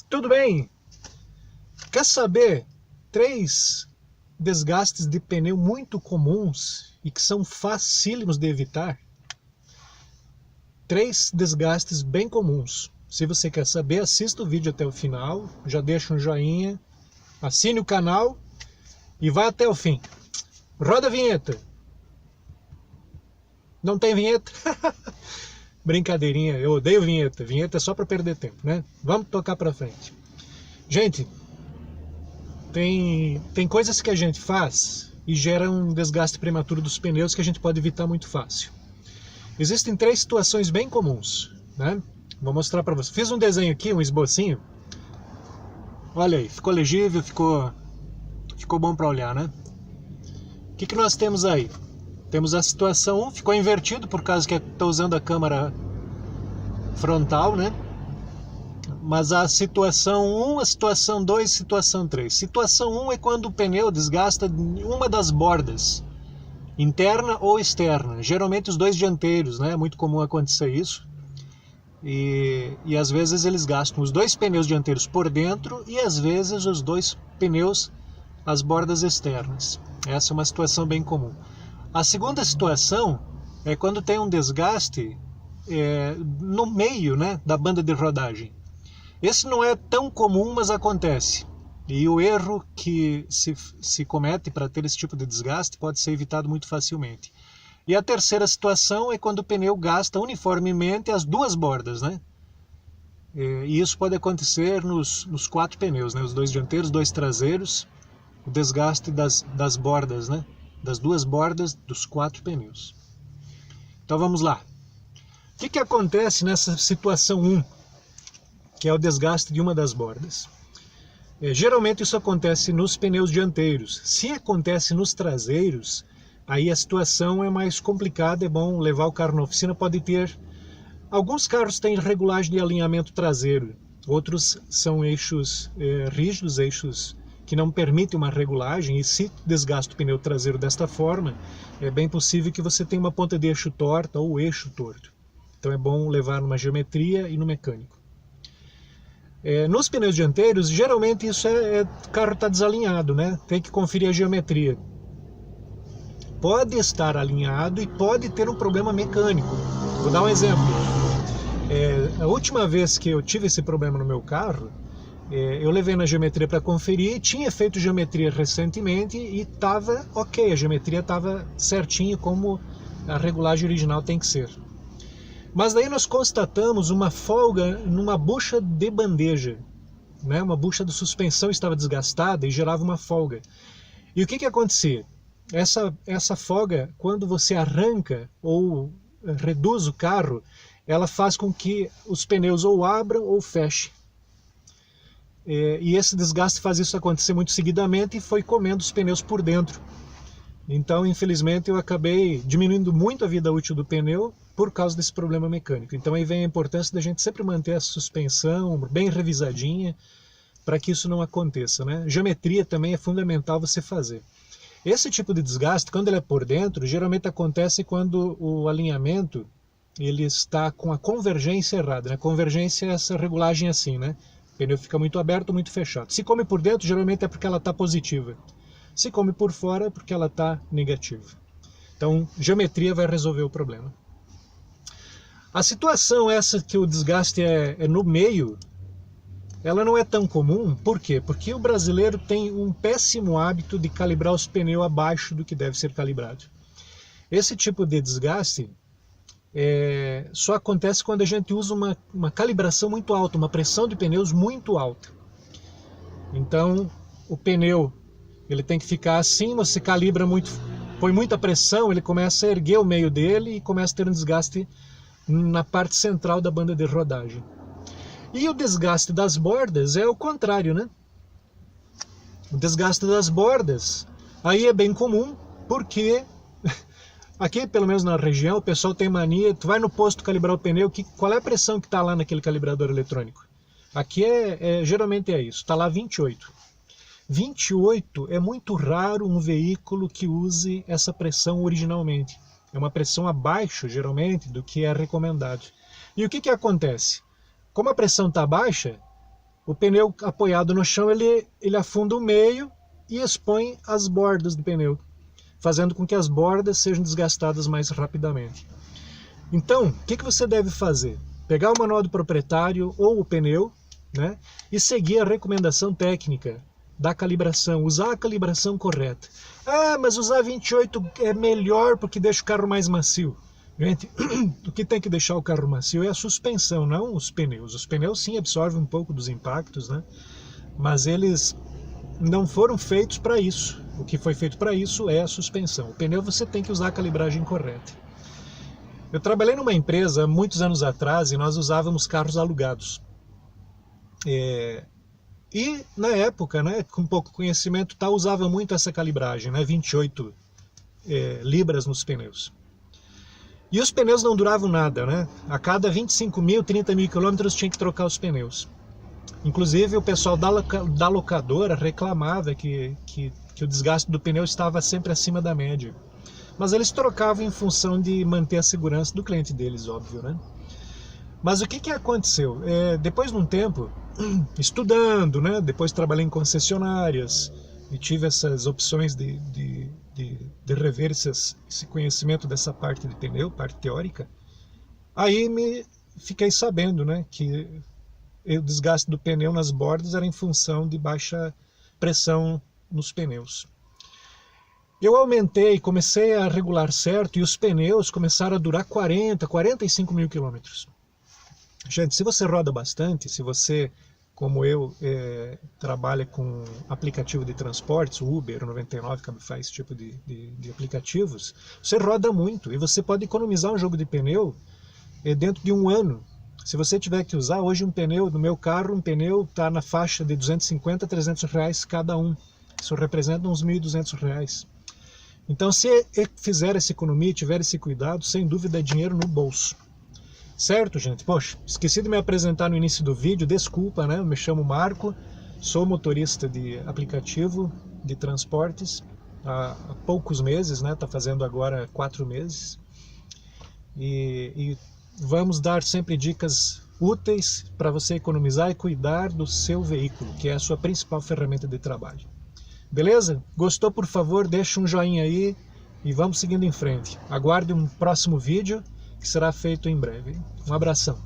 Tudo bem? Quer saber 3 desgastes de pneu muito comuns e que são facílimos de evitar? 3 desgastes bem comuns. Se você quer saber, assista o vídeo até o final, já deixa um joinha, assine o canal e vai até o fim. Roda a vinheta. Não tem vinheta? Brincadeirinha, eu odeio vinheta. Vinheta é só para perder tempo, né? Vamos tocar para frente. Gente, tem coisas que a gente faz e gera um desgaste prematuro dos pneus que a gente pode evitar muito fácil. Existem 3 situações bem comuns, né? Vou mostrar para vocês. Fiz um desenho aqui, um esbocinho. Olha aí, ficou legível, ficou bom para olhar, né? O que nós temos aí? Temos a situação 1, ficou invertido por causa que estou usando a câmera frontal, né? Mas a situação 1, a situação 2 e a situação 3. Situação 1 é quando o pneu desgasta uma das bordas, interna ou externa. Geralmente os dois dianteiros, né? É muito comum acontecer isso. E às vezes eles gastam os 2 pneus dianteiros por dentro e às vezes os 2 pneus, as bordas externas. Essa é uma situação bem comum. A segunda situação é quando tem um desgaste no meio, né, da banda de rodagem. Esse não é tão comum, mas acontece. E o erro que se comete para ter esse tipo de desgaste pode ser evitado muito facilmente. E a terceira situação é quando o pneu gasta uniformemente as 2 bordas, né? E isso pode acontecer nos 4 pneus, né? Os 2 dianteiros, 2 traseiros, o desgaste das bordas, né? Das 2 bordas dos 4 pneus. Então vamos lá. O que acontece nessa situação 1, que é o desgaste de uma das bordas? Geralmente isso acontece nos pneus dianteiros. Se acontece nos traseiros, aí a situação é mais complicada, é bom levar o carro na oficina. Pode ter... Alguns carros têm regulagem de alinhamento traseiro, outros são eixos rígidos, eixos que não permitem uma regulagem, e se desgasta o pneu traseiro desta forma, é bem possível que você tenha uma ponta de eixo torta ou eixo torto. Então é bom levar numa geometria e no mecânico. Nos pneus dianteiros, geralmente isso o carro está desalinhado, né? Tem que conferir a geometria. Pode estar alinhado e pode ter um problema mecânico. Vou dar um exemplo. A última vez que eu tive esse problema no meu carro, eu levei na geometria para conferir, tinha feito geometria recentemente e estava ok, a geometria estava certinha como a regulagem original tem que ser. Mas daí nós constatamos uma folga numa bucha de bandeja, né? Uma bucha de suspensão estava desgastada e gerava uma folga. E o que acontecia? Essa folga, quando você arranca ou reduz o carro, ela faz com que os pneus ou abram ou fechem. E esse desgaste faz isso acontecer muito seguidamente e foi comendo os pneus por dentro. Então, infelizmente, eu acabei diminuindo muito a vida útil do pneu por causa desse problema mecânico. Então aí vem a importância da gente sempre manter a suspensão bem revisadinha para que isso não aconteça, né? Geometria também é fundamental você fazer. Esse tipo de desgaste, quando ele é por dentro, geralmente acontece quando o alinhamento ele está com a convergência errada, né? Convergência é essa regulagem assim, né? O pneu fica muito aberto ou muito fechado. Se come por dentro, geralmente é porque ela está positiva. Se come por fora, é porque ela está negativa. Então, geometria vai resolver o problema. A situação essa que o desgaste é no meio, ela não é tão comum. Por quê? Porque o brasileiro tem um péssimo hábito de calibrar os pneus abaixo do que deve ser calibrado. Esse tipo de desgaste só acontece quando a gente usa uma calibração muito alta, uma pressão de pneus muito alta. Então, o pneu ele tem que ficar assim, você calibra muito, põe muita pressão, ele começa a erguer o meio dele e começa a ter um desgaste na parte central da banda de rodagem. E o desgaste das bordas é o contrário, né? O desgaste das bordas aí é bem comum, porque aqui, pelo menos na região, o pessoal tem mania, tu vai no posto calibrar o pneu, qual é a pressão que está lá naquele calibrador eletrônico? Aqui geralmente é isso, está lá 28. 28 é muito raro um veículo que use essa pressão originalmente. É uma pressão abaixo, geralmente, do que é recomendado. E o que acontece? Como a pressão está baixa, o pneu apoiado no chão ele afunda o meio e expõe as bordas do pneu, fazendo com que as bordas sejam desgastadas mais rapidamente. Então, o que você deve fazer? Pegar o manual do proprietário ou o pneu, né, e seguir a recomendação técnica da calibração, usar a calibração correta. Ah, mas usar 28 é melhor porque deixa o carro mais macio. Gente, o que tem que deixar o carro macio é a suspensão, não os pneus. Os pneus sim absorvem um pouco dos impactos, né? Mas eles não foram feitos para isso. O que foi feito para isso é a suspensão. O pneu você tem que usar a calibragem correta. Eu trabalhei numa empresa muitos anos atrás e nós usávamos carros alugados. E na época, né, com pouco conhecimento, usava muito essa calibragem, né, 28 libras nos pneus. E os pneus não duravam nada, né? A cada 25 mil, 30 mil quilômetros tinha que trocar os pneus. Inclusive o pessoal da locadora reclamava que o desgaste do pneu estava sempre acima da média. Mas eles trocavam em função de manter a segurança do cliente deles, óbvio, né? Mas o que aconteceu? Depois de um tempo, estudando, né? Depois trabalhei em concessionárias e tive essas opções de rever esse conhecimento dessa parte de pneu, parte teórica. Aí fiquei sabendo, né, que o desgaste do pneu nas bordas era em função de baixa pressão nos pneus. Eu aumentei, comecei a regular certo e os pneus começaram a durar 40, 45 mil quilômetros. Gente, se você roda bastante, se você, como eu, trabalha com aplicativo de transportes, o Uber, o 99, que faz esse tipo de aplicativos, você roda muito e você pode economizar um jogo de pneu dentro de um ano. Se você tiver que usar, hoje um pneu, no meu carro, um pneu está na faixa de 250 a 300 reais cada um. Isso representa uns 1.200 reais. Então, se fizer essa economia e tiver esse cuidado, sem dúvida é dinheiro no bolso. Certo, gente? Poxa, esqueci de me apresentar no início do vídeo, desculpa, né? Eu me chamo Marco, sou motorista de aplicativo de transportes há poucos meses, né? Tá fazendo agora 4 meses. E vamos dar sempre dicas úteis para você economizar e cuidar do seu veículo, que é a sua principal ferramenta de trabalho. Beleza? Gostou, por favor, deixa um joinha aí e vamos seguindo em frente. Aguarde um próximo vídeo que será feito em breve. Um abração.